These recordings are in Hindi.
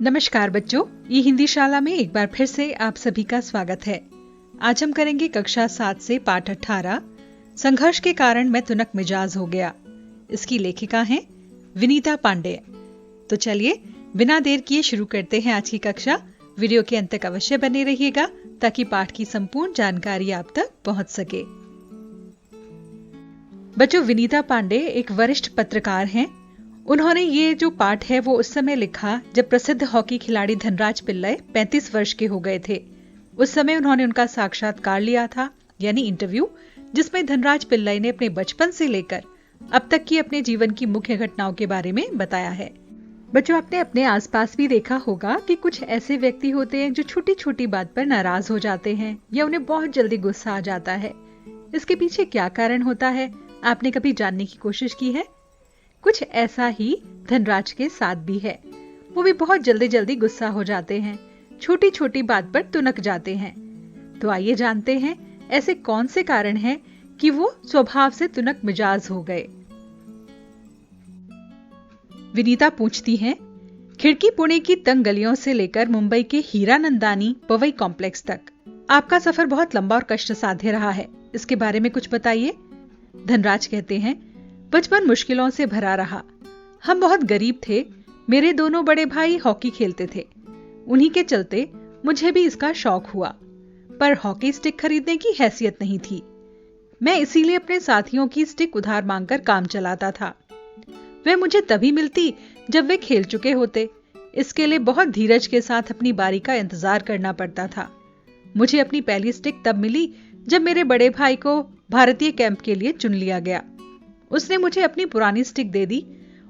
नमस्कार बच्चों, ये हिंदी शाला में एक बार फिर से आप सभी का स्वागत है। आज हम करेंगे कक्षा 7 से पाठ 18 संघर्ष के कारण मैं तुनक मिजाज हो गया। इसकी लेखिका हैं विनीता पांडे। तो चलिए बिना देर किए शुरू करते हैं आज की कक्षा। वीडियो के अंत तक अवश्य बने रहिएगा ताकि पाठ की संपूर्ण जानकारी आप तक पहुंच सके। बच्चों, विनीता पांडे एक वरिष्ठ पत्रकार हैं। उन्होंने ये जो पाठ है वो उस समय लिखा जब प्रसिद्ध हॉकी खिलाड़ी धनराज पिल्लई 35 वर्ष के हो गए थे। उस समय उन्होंने उनका साक्षात्कार लिया था, यानी इंटरव्यू, जिसमें धनराज पिल्लई ने अपने बचपन से लेकर अब तक की अपने जीवन की मुख्य घटनाओं के बारे में बताया है। बच्चों, आपने अपने आसपास भी देखा होगा कि कुछ ऐसे व्यक्ति होते हैं जो छोटी छोटी बात पर नाराज हो जाते हैं या उन्हें बहुत जल्दी गुस्सा आ जाता है। इसके पीछे क्या कारण होता है, आपने कभी जानने की कोशिश की है? कुछ ऐसा ही धनराज के साथ भी है। वो भी बहुत जल्दी जल्दी गुस्सा हो जाते हैं, छोटी छोटी बात पर तुनक जाते हैं। तो आइए जानते हैं ऐसे कौन से कारण हैं कि वो स्वभाव से तुनक मिजाज हो गए। विनीता पूछती हैं, खिड़की पुणे की तंग गलियों से लेकर मुंबई के हीरानंदानी पवई कॉम्प्लेक्स तक आपका सफर बहुत लंबा और कष्ट साध्य रहा है। इसके बारे में कुछ बताइए। धनराज कहते हैं, बचपन मुश्किलों से भरा रहा। हम बहुत गरीब थे। मेरे दोनों बड़े भाई हॉकी खेलते थे। उन्हीं के चलते मुझे भी इसका शौक हुआ, पर हॉकी स्टिक खरीदने की हैसियत नहीं थी। मैं इसीलिए अपने साथियों की स्टिक उधार मांगकर काम चलाता था। वे मुझे तभी मिलती जब वे खेल चुके होते। इसके लिए बहुत धीरज के साथ अपनी बारी का इंतजार करना पड़ता था। मुझे अपनी पहली स्टिक तब मिली जब मेरे बड़े भाई को भारतीय कैंप के लिए चुन लिया गया। उसने मुझे अपनी पुरानी स्टिक दे दी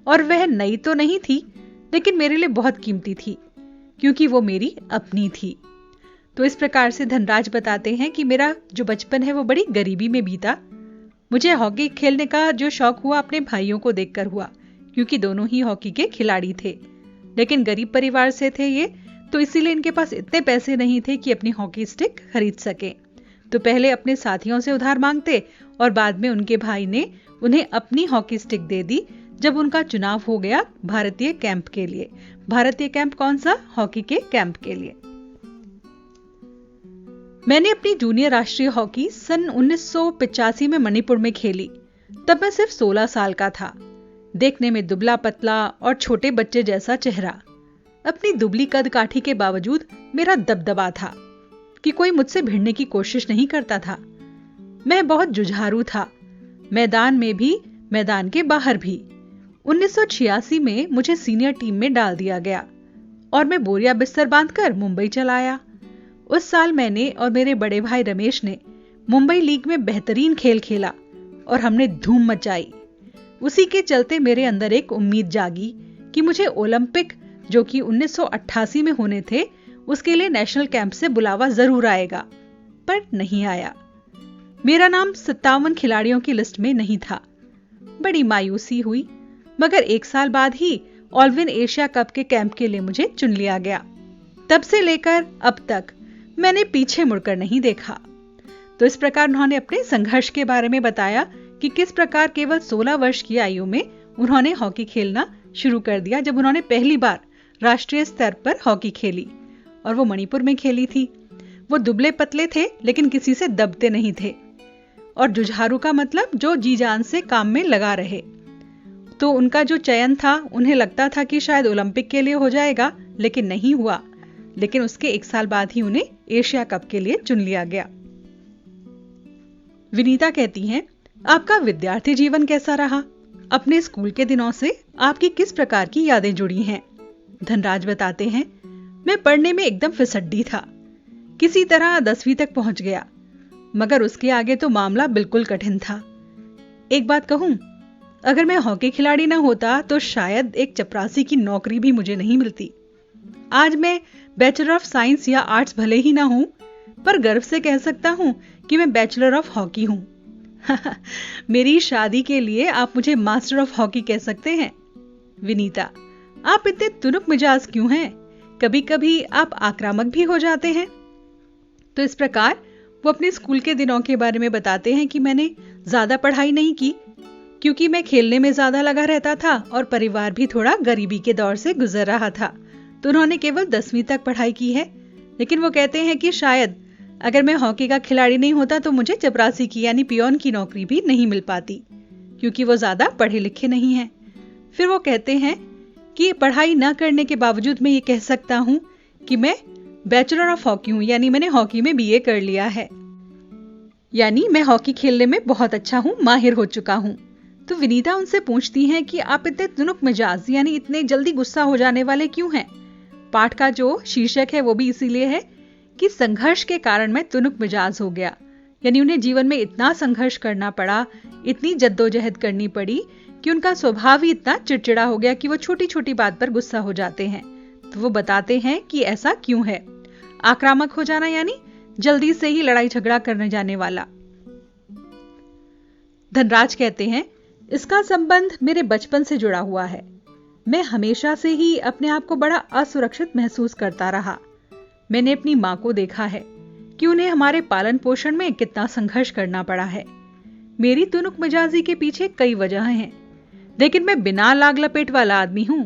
और वह नई तो नहीं थी, लेकिन मेरे लिए बहुत कीमती थी क्योंकि वो मेरी अपनी थी। तो इस प्रकार से धनराज बताते हैं कि मेरा जो बचपन है वो बड़ी गरीबी में बीता। मुझे हॉकी खेलने का जो शौक हुआ अपने भाइयों को देखकर हुआ, क्योंकि दोनों ही हॉकी के खिलाड़ी थे। लेकिन गरीब परिवार से थे ये, तो इसीलिए इनके पास इतने पैसे नहीं थे कि अपनी हॉकी स्टिक खरीद सके। तो पहले अपने साथियों से उधार मांगते और बाद में उनके भाई ने उन्हें अपनी हॉकी स्टिक दे दी जब उनका चुनाव हो गया भारतीय कैंप के लिए। भारतीय कैंप कौन सा? हॉकी के कैंप के लिए। मैंने अपनी जूनियर राष्ट्रीय हॉकी सन 1985 में मणिपुर में खेली। तब मैं सिर्फ 16 साल का था। देखने में दुबला पतला और छोटे बच्चे जैसा चेहरा। अपनी दुबली कद काठी के बावजूद मेरा दबदबा था कि कोई मुझसे भिड़ने की कोशिश नहीं करता था। मैं बहुत जुझारू था, मैदान में भी मैदान के बाहर भी। 1986 में मुझे सीनियर टीम में डाल दिया गया और मैं बोरिया बिस्तर बांधकर मुंबई चला आया। उस साल मैंने और मेरे बड़े भाई रमेश ने मुंबई लीग में बेहतरीन खेल खेला और हमने धूम मचाई। उसी के चलते मेरे अंदर एक उम्मीद जागी कि मुझे ओलंपिक, जो कि 1988 में होने थे, उसके लिए नेशनल कैंप से बुलावा जरूर आएगा, पर नहीं आया। मेरा नाम 57 खिलाड़ियों की लिस्ट में नहीं था। बड़ी मायूसी हुई, मगर एक साल बाद ही ऑलविन एशिया कप के कैंप के लिए मुझे चुन लिया गया। तब से लेकर अब तक मैंने पीछे मुड़कर नहीं देखा। तो इस प्रकार उन्होंने अपने संघर्ष के बारे में बताया कि किस प्रकार केवल 16 वर्ष की आयु में उन्होंने हॉकी खेलना शुरू कर दिया, जब उन्होंने पहली बार राष्ट्रीय स्तर पर हॉकी खेली और वो मणिपुर में खेली थी। वो दुबले पतले थे लेकिन किसी से दबते नहीं थे, और जुझारू का मतलब जो जी जान से काम में लगा रहे। तो उनका जो चयन था, उन्हें लगता था कि शायद ओलंपिक के लिए हो जाएगा, लेकिन नहीं हुआ। लेकिन उसके एक साल बाद ही उन्हें एशिया कप के लिए चुन लिया गया। विनीता कहती हैं, आपका विद्यार्थी जीवन कैसा रहा? अपने स्कूल के दिनों से आपकी किस प्रकार की यादें जुड़ी हैं? धनराज बताते हैं, मैं पढ़ने में एकदम फिसड्डी था। किसी तरह 10वीं तक पहुंच गया, मगर उसके आगे तो मामला बिल्कुल कठिन था। एक बात कहूं, अगर मैं हॉकी खिलाड़ी ना होता तो शायद एक चपरासी की नौकरी भी मुझे नहीं मिलती। आज मैं बैचलर ऑफ साइंस या आर्ट्स भले ही ना हूं, पर गर्व से कह सकता हूं कि मैं बैचलर ऑफ हॉकी हूं। मेरी शादी के लिए आप मुझे मास्टर ऑफ हॉकी कह सकते हैं। विनीता, आप इतने तुनक मिजाज क्यों हैं? कभी कभी आप आक्रामक भी हो जाते हैं। तो इस प्रकार वो अपने स्कूल के दिनों के बारे में बताते हैं कि मैंने ज्यादा पढ़ाई नहीं की, क्योंकि मैं खेलने में ज्यादा लगा रहता था और परिवार भी थोड़ा गरीबी के दौर से गुजर रहा था। तो उन्होंने केवल 10वीं तक पढ़ाई की है, लेकिन वो कहते हैं कि शायद अगर मैं हॉकी का खिलाड़ी नहीं होता तो मुझे चपरासी की यानी पियोन की नौकरी भी नहीं मिल पाती, क्योंकि वो ज्यादा पढ़े लिखे नहीं हैं। फिर वो कहते हैं कि पढ़ाई न करने के बावजूद मैं ये कह सकता हूं कि मैं बैचलर ऑफ हॉकी हूं, यानी मैंने हॉकी में बीए कर लिया है, यानी मैं हॉकी खेलने में बहुत अच्छा हूं, माहिर हो चुका हूं। तो विनीता उनसे पूछती हैं कि आप इतने तुनुक मिजाज यानी इतने जल्दी गुस्सा हो जाने वाले क्यों हैं? पाठ का जो शीर्षक है वो भी इसीलिए है कि संघर्ष के कारण मैं तुनुक मिजाज हो गया, यानी उन्हें जीवन में इतना संघर्ष करना पड़ा, इतनी जद्दोजहद करनी पड़ी कि उनका स्वभाव ही इतना चिड़चिड़ा हो गया कि वो छोटी छोटी बात पर गुस्सा हो जाते हैं। तो वो बताते हैं कि ऐसा क्यों है। आक्रामक हो जाना यानी जल्दी से ही लड़ाई झगड़ा करने जाने वाला। धनराज कहते हैं, इसका संबंध मेरे बचपन से जुड़ा हुआ है। मैं हमेशा से ही अपने आप को बड़ा असुरक्षित महसूस करता रहा। मैंने अपनी मां को देखा है कि उन्हें हमारे पालन पोषण में कितना संघर्ष करना पड़ा है। मेरी तुनुक मिजाजी के पीछे कई वजहें हैं, लेकिन मैं बिना लाग लपेट वाला आदमी हूं।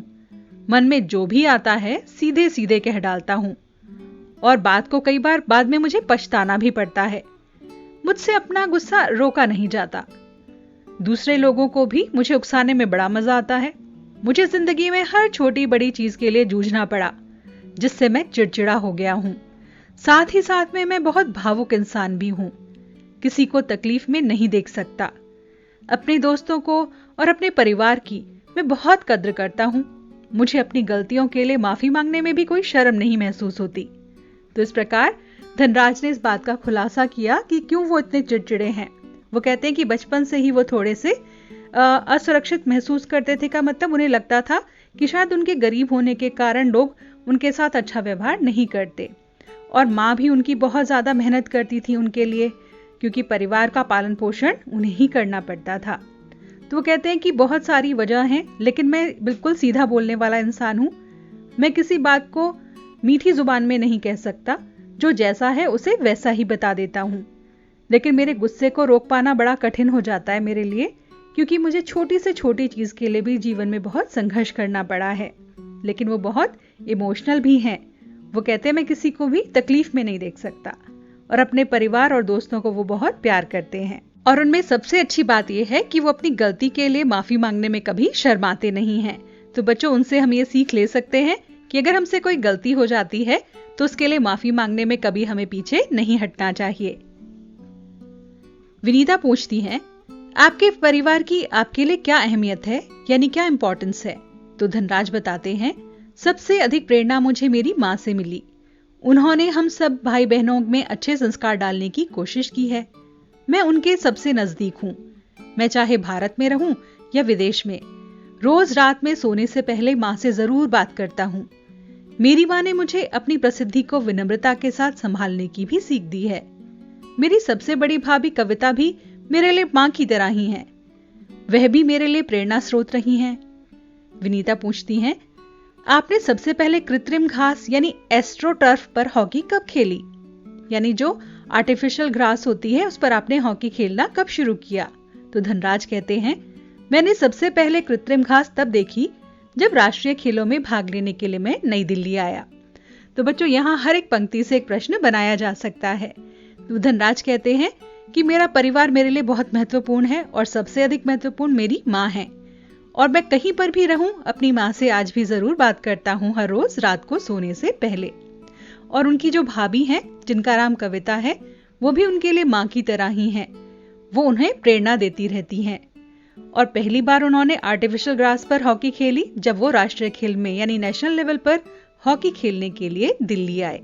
मन में जो भी आता है सीधे सीधे कह डालता हूं, और बात को कई बार बाद में मुझे पछताना भी पड़ता है। मुझसे अपना गुस्सा रोका नहीं जाता। दूसरे लोगों को भी मुझे उकसाने में बड़ा मजा आता है। मुझे जिंदगी में हर छोटी बड़ी चीज के लिए जूझना पड़ा, जिससे मैं चिड़चिड़ा हो गया हूं। साथ ही साथ में मैं बहुत भावुक इंसान भी हूं। किसी को तकलीफ में नहीं देख सकता। अपने दोस्तों को और अपने परिवार की मैं बहुत कद्र करता हूं। मुझे अपनी गलतियों के लिए माफी मांगने में भी कोई शर्म नहीं महसूस होती। तो इस प्रकार धनराज ने इस बात का खुलासा किया कि क्यों वो इतने चिड़चिड़े हैं। वो कहते हैं कि बचपन से ही वो थोड़े से असुरक्षित महसूस करते थे, का मतलब उन्हें लगता था कि शायद उनके गरीब होने के कारण लोग उनके साथ अच्छा व्यवहार नहीं करते, और माँ भी उनकी बहुत ज्यादा मेहनत करती थी उनके लिए, क्योंकि परिवार का पालन पोषण उन्हें ही करना पड़ता था। तो वो कहते हैं कि बहुत सारी वजह हैं, लेकिन मैं बिल्कुल सीधा बोलने वाला इंसान हूं। मैं किसी बात को मीठी जुबान में नहीं कह सकता, जो जैसा है उसे वैसा ही बता देता हूं। लेकिन मेरे गुस्से को रोक पाना बड़ा कठिन हो जाता है मेरे लिए, क्योंकि मुझे छोटी से छोटी चीज के लिए भी जीवन में बहुत संघर्ष करना पड़ा है। लेकिन वो बहुत इमोशनल भी हैं। वो कहते हैं मैं किसी को भी तकलीफ में नहीं देख सकता, और अपने परिवार और दोस्तों को वो बहुत प्यार करते हैं। और उनमें सबसे अच्छी बात यह है कि वो अपनी गलती के लिए माफी मांगने में कभी शर्माते नहीं हैं। तो बच्चों, उनसे हम ये सीख ले सकते हैं कि अगर हमसे कोई गलती हो जाती है तो उसके लिए माफी मांगने में कभी हमें पीछे नहीं हटना चाहिए। विनीता पूछती हैं, आपके परिवार की आपके लिए क्या अहमियत है, यानी क्या इंपॉर्टेंस है? तो धनराज बताते हैं, सबसे अधिक प्रेरणा मुझे मेरी माँ से मिली। उन्होंने हम सब भाई बहनों में अच्छे संस्कार डालने की कोशिश की है। मैं उनके सबसे नजदीक हूँ। मैं चाहे भारत में रहूं या विदेश में, रोज रात में सोने से पहले माँ से जरूर बात करता हूँ। मेरी माँ ने मुझे अपनी प्रसिद्धि को विनम्रता के साथ संभालने की भी सीख दी है। मेरी सबसे बड़ी भाभी कविता भी मेरे लिए माँ की तरह ही है। वह भी मेरे लिए प्रेरणा स्रोत रही हैं। विनीता पूछती हैं, आपने सबसे पहले कृत्रिम घास यानी एस्ट्रोटर्फ पर हॉकी कब खेली? यानी जो आर्टिफिशियल घास होती है उस पर आपने हॉकी खेलना कब शुरू किया? तो धनराज कहते हैं, मैंने सबसे पहले कृत्रिम घास तब देखी जब राष्ट्रीय खेलों में भाग लेने के लिए मैं नई दिल्ली आया। तो बच्चों, यहाँ हर एक पंक्ति से एक प्रश्न बनाया जा सकता है। तो धनराज कहते हैं कि मेरा परिवार मेरे लिए बहुत महत्वपूर्ण है, और सबसे अधिक महत्वपूर्ण मेरी माँ है। और मैं कहीं पर भी रहूं अपनी माँ से आज भी जरूर बात करता हूं, हर रोज रात को सोने से पहले। और उनकी जो भाभी हैं, जिनका नाम कविता है, वो भी उनके लिए माँ की तरह ही हैं। वो उन्हें प्रेरणा देती रहती हैं। और पहली बार उन्होंने आर्टिफिशियल ग्रास पर हॉकी खेली जब वो राष्ट्रीय खेल में यानी नेशनल लेवल पर हॉकी खेलने के लिए दिल्ली आए।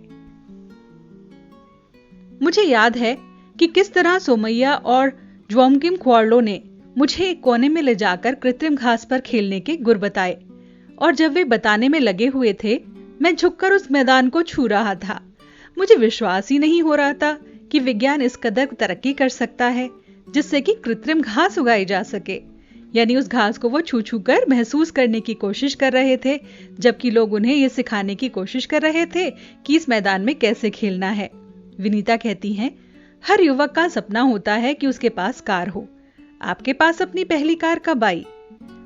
मुझे याद है कि किस तरह सोमैया और जोमकिम क्वार्लो ने मुझे एक कोने में ले जाकर कृत्रिम घास पर खेलने के गुर बताए, और जब वे बताने में लगे हुए थे, मैं झुककर उस मैदान को छू रहा था। मुझे विश्वास ही नहीं हो रहा था कि विज्ञान इस कदर तरक्की कर सकता है जिससे कि कृत्रिम घास उगाई जा सके। यानी उस घास को वो छू छू कर महसूस करने की कोशिश कर रहे थे, जबकि लोग उन्हें ये सिखाने की कोशिश कर रहे थे कि इस मैदान में कैसे खेलना है। विनीता कहती हैं, हर युवक का सपना होता है कि उसके पास कार हो। आपके पास अपनी पहली कार कब आई?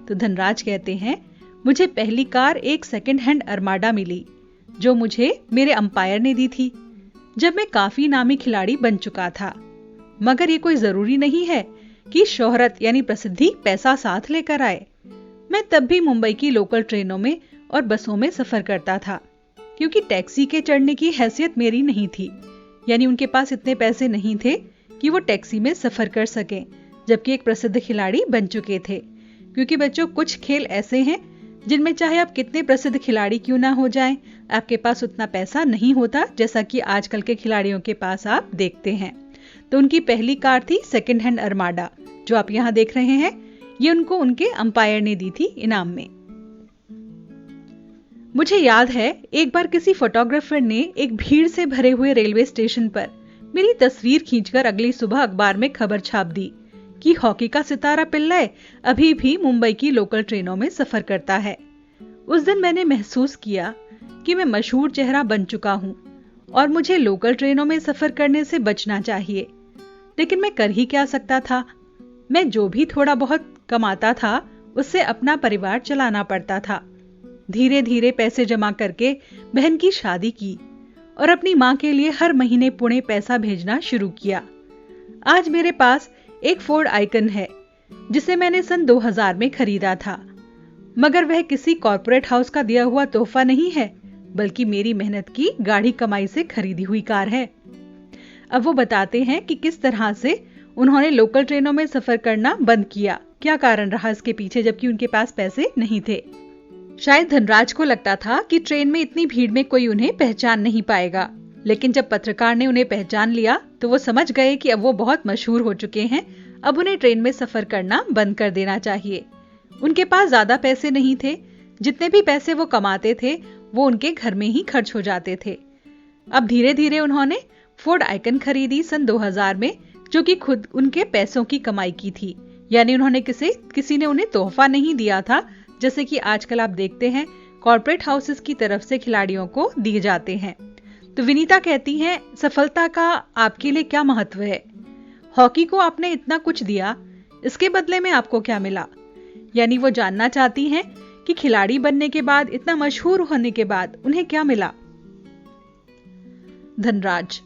तो धनराज कहते हैं, मुझे पहली कार एक सेकंड हैंड अर्माडा मिली, जो मुझे मेरे अंपायर ने दी थी जब मैं काफी नामी खिलाड़ी बन चुका था। मगर ये कोई जरूरी नहीं है कि शोहरत यानी प्रसिद्धि पैसा साथ लेकर आए। मैं तब भी मुंबई की लोकल ट्रेनों में और बसों में सफर करता था, क्योंकि टैक्सी के चढ़ने की हैसियत मेरी नहीं थी, यानी उनके पास इतने पैसे नहीं थे कि वो टैक्सी में सफर कर सकें, जबकि एक प्रसिद्ध खिलाड़ी बन चुके थे। क्योंकि बच्चों, कुछ खेल ऐसे हैं जिनमें चाहे आप कितने प्रसिद्ध खिलाड़ी क्यों ना हो जाएं, आपके पास उतना पैसा नहीं होता जैसा कि आजकल के खिलाड़ियों के पास आप देखते हैं। तो उनकी पहली कार थी सेकंड हैंड अर्माडा, जो आप यहाँ देख रहे हैं। ये उनको उनके अंपायर ने दी थी इनाम में। मुझे याद है एक बार किसी फोटोग्राफर ने एक भीड़ से भरे हुए रेलवे स्टेशन पर मेरी तस्वीर खींचकर अगली सुबह अखबार में खबर छाप दी कि हॉकी का सितारा पिल्लई अभी भी मुंबई की लोकल ट्रेनों में सफर करता है। उस दिन मैंने महसूस किया कि मैं मशहूर चेहरा बन चुका हूं और मुझे लोकल ट्रेनों में सफर करने से बचना चाहिए। लेकिन मैं कर ही क्या सकता था। मैं जो भी थोड़ा बहुत कमाता था उससे अपना परिवार चलाना पड़ता था। धीरे धीरे पैसे जमा करके बहन की शादी की और अपनी मां के लिए हर महीने पुणे पैसा भेजना शुरू किया। आज मेरे पास एक फोर्ड आइकन है, जिसे मैंने सन 2000 में खरीदा था। मगर वह किसी कॉर्पोरेट हाउस का दिया हुआ तोहफा नहीं है, बल्कि मेरी मेहनत की गाढ़ी कमाई से खरीदी हुई कार है। अब वो बताते हैं कि किस तरह से उन्होंने लोकल ट्रेनों में सफर करना बंद किया, क्या कारण रहा इसके पीछे, जबकि उनके पास पैसे नहीं थे। शायद धनराज को लगता था कि ट्रेन में इतनी भीड़ में कोई उन्हें पहचान नहीं पाएगा, लेकिन जब पत्रकार ने उन्हें पहचान लिया तो वो समझ गए कि अब वो बहुत मशहूर हो चुके हैं, अब उन्हें ट्रेन में सफर करना बंद कर देना चाहिए। उनके पास ज्यादा पैसे नहीं थे, जितने भी पैसे वो कमाते थे वो उनके घर में ही खर्च हो जाते थे। अब धीरे धीरे उन्होंने फोर्ड आइकन खरीदी सन 2000 में, जो कि खुद उनके पैसों की कमाई की थी, यानी उन्होंने किसी ने उन्हें तोहफा नहीं दिया था, जैसे कि आजकल आप देखते हैं कॉर्पोरेट हाउसेस की तरफ से खिलाड़ियों को दिए जाते हैं। तो विनीता कहती हैं, सफलता का आपके लिए क्या महत्व है? हॉकी को आपने इतना कुछ दिया, इसके बदले में आपको क्या मिला? यानी वो जानना चाहती हैं कि खिलाड़ी बनने के बाद, इतना मशहूर होने के बाद उन्हें क्या मिला। धनराज,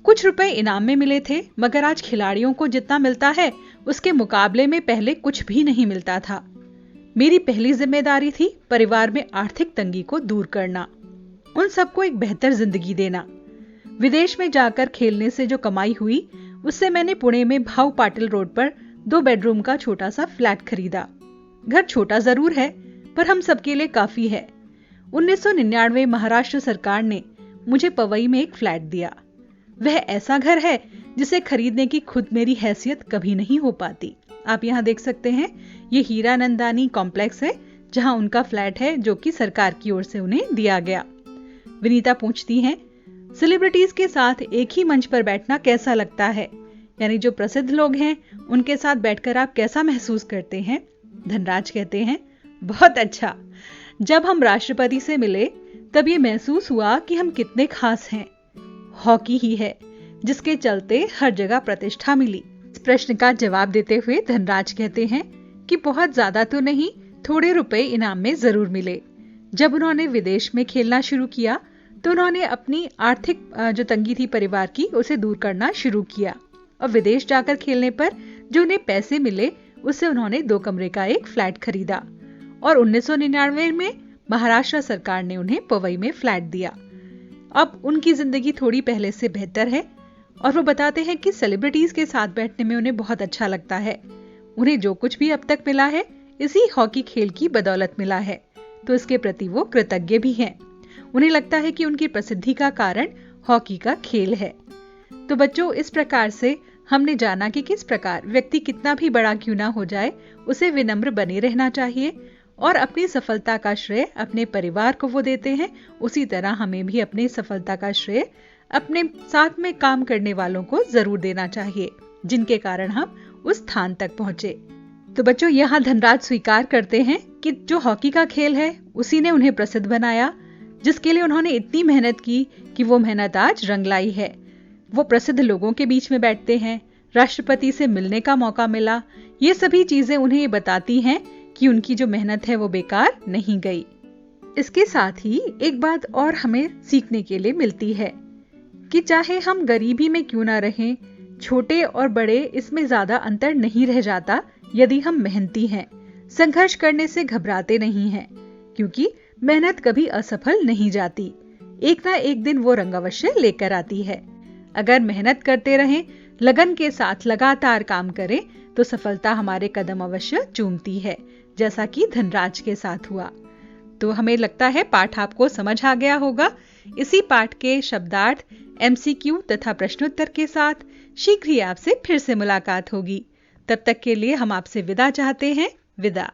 कुछ रुपए इनाम में मिले थे, मगर आज खिलाड़ियों को जितना मिलता है उसके मुकाबले में पहले कुछ भी नहीं मिलता था। मेरी पहली जिम्मेदारी थी परिवार में आर्थिक तंगी को दूर करना, उन सबको एक बेहतर जिंदगी देना। विदेश में जाकर खेलने से जो कमाई हुई, उससे मैंने पुणे में भाऊ पाटिल रोड पर 2 बेडरूम का छोटा सा फ्लैट खरीदा। घर छोटा जरूर है, पर हम सबके लिए काफी है। 1999 महाराष्ट्र सरकार ने मुझे पवई में एक फ्लैट दिया। वह ऐसा घर है जिसे खरीदने की खुद मेरी हैसियत कभी नहीं हो पाती। आप यहाँ देख सकते हैं, ये हीरानंदानी कॉम्प्लेक्स है जहाँ उनका फ्लैट है, जो कि सरकार की ओर से उन्हें दिया गया। विनीता पूछती हैं, सेलिब्रिटीज के साथ एक ही मंच पर बैठना कैसा लगता है? यानी जो प्रसिद्ध लोग हैं उनके साथ बैठकर आप कैसा महसूस करते हैं? धनराज कहते हैं, बहुत अच्छा। जब हम राष्ट्रपति से मिले तब ये महसूस हुआ कि हम कितने खास हैं। हॉकी ही है जिसके चलते हर जगह प्रतिष्ठा मिली। इस प्रश्न का जवाब देते हुए धनराज कहते हैं कि बहुत ज्यादा तो नहीं, थोड़े रुपए इनाम में जरूर मिले। जब उन्होंने विदेश में खेलना शुरू किया तो उन्होंने अपनी आर्थिक जो तंगी थी परिवार की, उसे दूर करना शुरू किया और विदेश जाकर खेलने पर जो उन्हें पैसे मिले उससे उन्होंने 2 कमरे का एक फ्लैट खरीदा और 1999 में महाराष्ट्र सरकार ने उन्हें पवई में फ्लैट दिया। अब उनकी जिंदगी थोड़ी पहले से बेहतर है और वो बताते हैं कि सेलिब्रिटीज के साथ बैठने में उन्हें बहुत अच्छा लगता है। उन्हें जो कुछ भी अब तक मिला है इसी हॉकी खेल की बदौलत मिला है, तो इसके प्रति वो कृतज्ञ भी हैं। उन्हें लगता है कि उनकी प्रसिद्धि का कारण हॉकी का खेल है। तो बच्चों, इस प्रकार से हमने जाना कि किस प्रकार व्यक्ति कितना भी बड़ा क्यों ना हो जाए, उसे विनम्र बने रहना चाहिए और अपनी सफलता का श्रेय अपने परिवार को वो देते हैं, उसी तरह हमें भी अपनी सफलता का श्रेय अपने साथ में काम करने वालों को जरूर देना चाहिए, जिनके कारण हम उस स्थान तक पहुंचे। तो बच्चों, यहाँ धनराज स्वीकार करते हैं कि जो हॉकी का खेल है उसी ने उन्हें प्रसिद्ध बनाया, जिसके लिए उन्होंने इतनी मेहनत की कि वो मेहनत आज रंग लाई है। वो प्रसिद्ध लोगों के बीच में बैठते हैं, राष्ट्रपति से मिलने का मौका मिला। ये सभी चीजें उन्हें ये बताती हैं कि उनकी जो मेहनत है वो बेकार नहीं गई। इसके साथ ही एक बात और हमें सीखने के लिए मिलती है कि चाहे हम गरीबी में क्यों ना रहें, छोटे और बड़े इसमें ज्यादा अंतर नहीं रह जाता यदि हम मेहनती हैं, संघर्ष करने से घबराते नहीं हैं, क्योंकि मेहनत कभी असफल नहीं जाती। एक ना एक दिन वो रंग अवश्य लेकर आती है। अगर मेहनत करते रहें, लगन के साथ लगातार काम करें, तो सफलता हमारे कदम अवश्य चूमती है, जैसा कि धनराज के साथ हुआ। तो हमें लगता है पाठ आपको समझ आ गया होगा। इसी पाठ के शब्दार्थ, MCQ तथा प्रश्नोत्तर के साथ शीघ्र ही आपसे फिर से मुलाकात होगी। तब तक के लिए हम आपसे विदा चाहते हैं। विदा।